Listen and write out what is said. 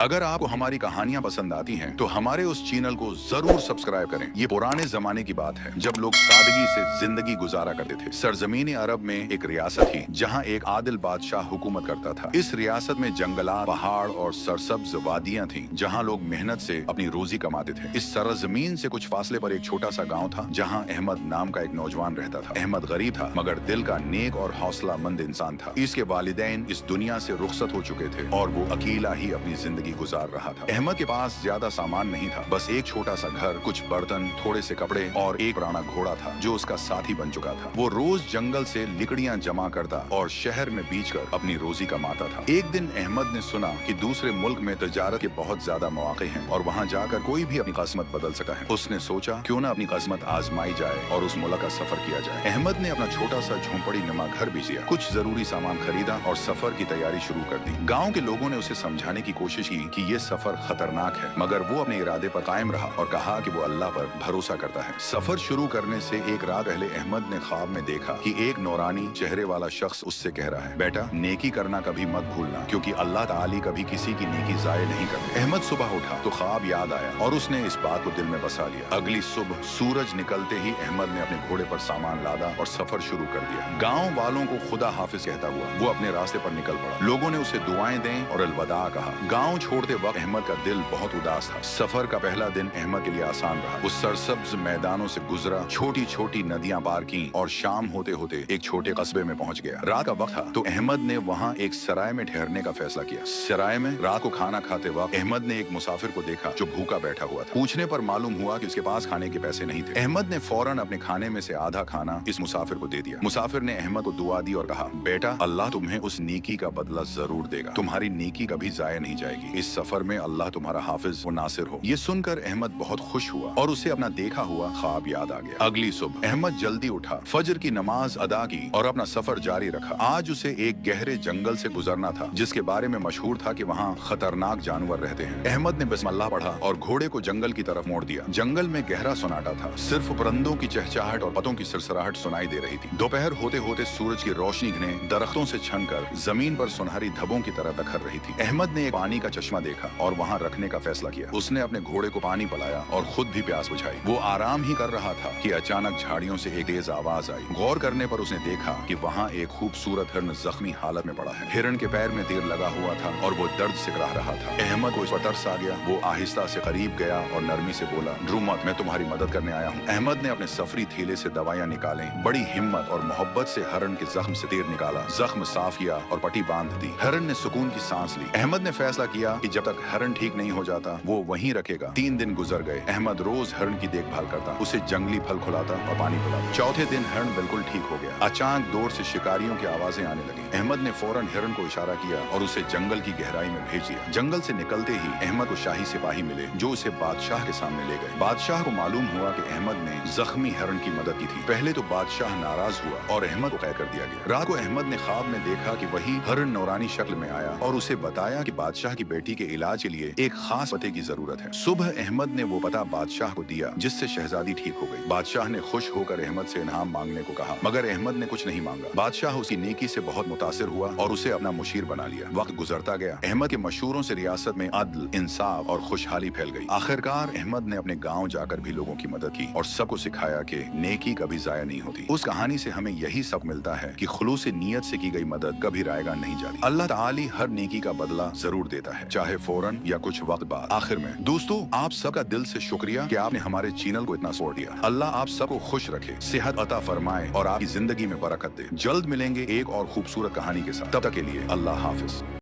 अगर आपको हमारी कहानियां पसंद आती हैं, तो हमारे उस चैनल को जरूर सब्सक्राइब करें। ये पुराने जमाने की बात है, जब लोग सादगी से जिंदगी गुजारा करते थे। सरजमीन अरब में एक रियासत थी, जहां एक आदिल बादशाह हुकूमत करता था। इस रियासत में जंगलात, पहाड़ और सरसब्ज वादियां थीं, जहां लोग मेहनत से अपनी रोजी कमाते थे। इस सरजमीन से कुछ फासले पर एक छोटा सा गाँव था, जहाँ अहमद नाम का एक नौजवान रहता था। अहमद गरीब था, मगर दिल का नेक और हौसलामंद इंसान था। इसके वालिदैन इस दुनिया से रुखसत हो चुके थे और वो अकेला ही अपनी जिंदगी गुजार रहा था। अहमद के पास ज्यादा सामान नहीं था, बस एक छोटा सा घर, कुछ बर्तन, थोड़े से कपड़े और एक पुराना घोड़ा था, जो उसका साथी बन चुका था। वो रोज जंगल से लकड़ियां जमा करता और शहर में बेचकर अपनी रोजी कमाता था। एक दिन अहमद ने सुना कि दूसरे मुल्क में तजारत के बहुत ज्यादा मौके हैं और वहाँ जाकर कोई भी अपनी किस्मत बदल सकता है। उसने सोचा, क्यों ना अपनी किस्मत आजमाई जाए और उस मुल्क का सफर किया जाए। अहमद ने अपना छोटा सा झोंपड़ी नुमा घर बेच दिया, कुछ जरूरी सामान खरीदा और सफर की तैयारी शुरू कर दी। गाँव के लोगों ने उसे समझाने की कोशिश की कि ये सफर खतरनाक है, मगर वो अपने इरादे पर कायम रहा और कहा कि वो अल्लाह पर भरोसा करता है। सफर शुरू करने से एक रात पहले अहमद ने ख्वाब में देखा कि एक नौरानी चेहरे वाला शख्स उससे कह रहा है, बेटा नेकी करना कभी मत भूलना, क्योंकि अल्लाह ताली कभी किसी की नेकी जाये नहीं करते। अहमद सुबह उठा तो ख्वाब याद आया और उसने इस बात को दिल में बसा लिया। अगली सुबह सूरज निकलते ही अहमद ने अपने घोड़े पर सामान लादा और सफर शुरू कर दिया। गाँव वालों को खुदा हाफिज कहता हुआ वो अपने रास्ते पर निकल पड़ा। लोगों ने उसे दुआएं दें और अलविदा कहा। गाँव छोड़ते वक्त अहमद का दिल बहुत उदास था। सफर का पहला दिन अहमद के लिए आसान रहा। वो सरसब्ज मैदानों से गुजरा, छोटी छोटी नदियां पार की और शाम होते होते एक छोटे कस्बे में पहुंच गया। रात का वक्त था तो अहमद ने वहां एक सराय में ठहरने का फैसला किया। सराय में रात को खाना खाते वक्त अहमद ने एक मुसाफिर को देखा जो भूखा बैठा हुआ था। पूछने पर मालूम हुआ कि उसके पास खाने के पैसे नहीं थे। अहमद ने फौरन अपने खाने में से आधा खाना इस मुसाफिर को दे दिया। मुसाफिर ने अहमद को दुआ दी और कहा, बेटा अल्लाह तुम्हें उस नेकी का बदला जरूर देगा, तुम्हारी नेकी कभी जाया नहीं जाएगी। इस सफर में अल्लाह तुम्हारा हाफिज व नासिर हो। ये सुनकर अहमद बहुत खुश हुआ और उसे अपना देखा हुआ ख्वाब याद आ गया। अगली सुबह अहमद जल्दी उठा, फजर की नमाज अदा की और अपना सफर जारी रखा। आज उसे एक गहरे जंगल से गुजरना था, जिसके बारे में मशहूर था कि वहाँ खतरनाक जानवर रहते हैं। अहमद ने बिस्मिल्लाह पढ़ा और घोड़े को जंगल की तरफ मोड़ दिया। जंगल में गहरा सन्नाटा था, सिर्फ परिंदों की चहचहाहट और पतों की सरसराहट सुनाई दे रही थी। दोपहर होते होते सूरज की रोशनी घने दरख्तों से छनकर जमीन पर सुनहरी धब्बों की तरह बिखर रही थी। अहमद ने एक पानी का चश्मा देखा और वहाँ रखने का फैसला किया। उसने अपने घोड़े को पानी पिलाया और खुद भी प्यास बुझाई। वो आराम ही कर रहा था कि अचानक झाड़ियों से एक तेज आवाज आई। गौर करने पर उसने देखा कि वहाँ एक खूबसूरत हिरन जख्मी हालत में पड़ा है। हिरन के पैर में तीर लगा हुआ था और वो दर्द से कराह रहा था। अहमद को इस पर तरस आ गया। वो आहिस्ता से करीब गया और नरमी से बोला, डरो मत, मैं तुम्हारी मदद करने आया हूँ। अहमद ने अपने सफरी थैले से दवाइयाँ निकाली, बड़ी हिम्मत और मोहब्बत से हिरन के जख्म से तीर निकाला, जख्म साफ किया और पट्टी बांध दी। हिरन ने सुकून की सांस ली। अहमद ने फैसला किया कि जब तक हिरन ठीक नहीं हो जाता वो वहीं रखेगा। 3 दिन गुजर गए। अहमद रोज हिरन की देखभाल करता, उसे जंगली फल खिलाता और पानी पिलाता। चौथे दिन हिरन बिल्कुल ठीक हो गया। अचानक दूर से शिकारियों की आवाजें आने लगी। अहमद ने फौरन हिरन को इशारा किया और उसे जंगल की गहराई में भेज दिया। जंगल से निकलते ही अहमद को शाही सिपाही मिले, जो उसे बादशाह के सामने ले गए। बादशाह को मालूम हुआ कि अहमद ने जख्मी हिरन की मदद की थी। पहले तो बादशाह नाराज हुआ और अहमद को कैद कर दिया गया। रात को अहमद ने ख्वाब में देखा कि वही हिरन नौरानी शक्ल में आया और उसे बताया कि बादशाह की बेटी के इलाज के लिए एक खास पते की जरूरत है। सुबह अहमद ने वो पता बादशाह को दिया, जिससे शहजादी ठीक हो गई। बादशाह ने खुश होकर अहमद से इनाम मांगने को कहा, मगर अहमद ने कुछ नहीं मांगा। बादशाह उसकी नेकी से बहुत मुतासिर हुआ और उसे अपना मुशीर बना लिया। वक्त गुजरता गया। अहमद के मशहूरों से रियासत में अदल, इंसाफ और खुशहाली फैल गई। आखिरकार अहमद ने अपने गाँव जाकर भी लोगों की मदद की और सबको सिखाया कि नेकी कभी जाया नहीं होती। उस कहानी से हमें यही सब मिलता है कि खुलूस नीयत से की गई मदद कभी रायगा नहीं जाती। अल्लाह ताली हर नेकी का बदला जरूर देता है, चाहे फौरन या कुछ वक्त बाद। आखिर में दोस्तों, आप सबका दिल से शुक्रिया कि आपने हमारे चैनल को इतना सपोर्ट दिया। अल्लाह आप सबको खुश रखे, सेहत अता फरमाए और आपकी जिंदगी में बरकत दे। जल्द मिलेंगे एक और खूबसूरत कहानी के साथ। तब तक के लिए अल्लाह हाफिज।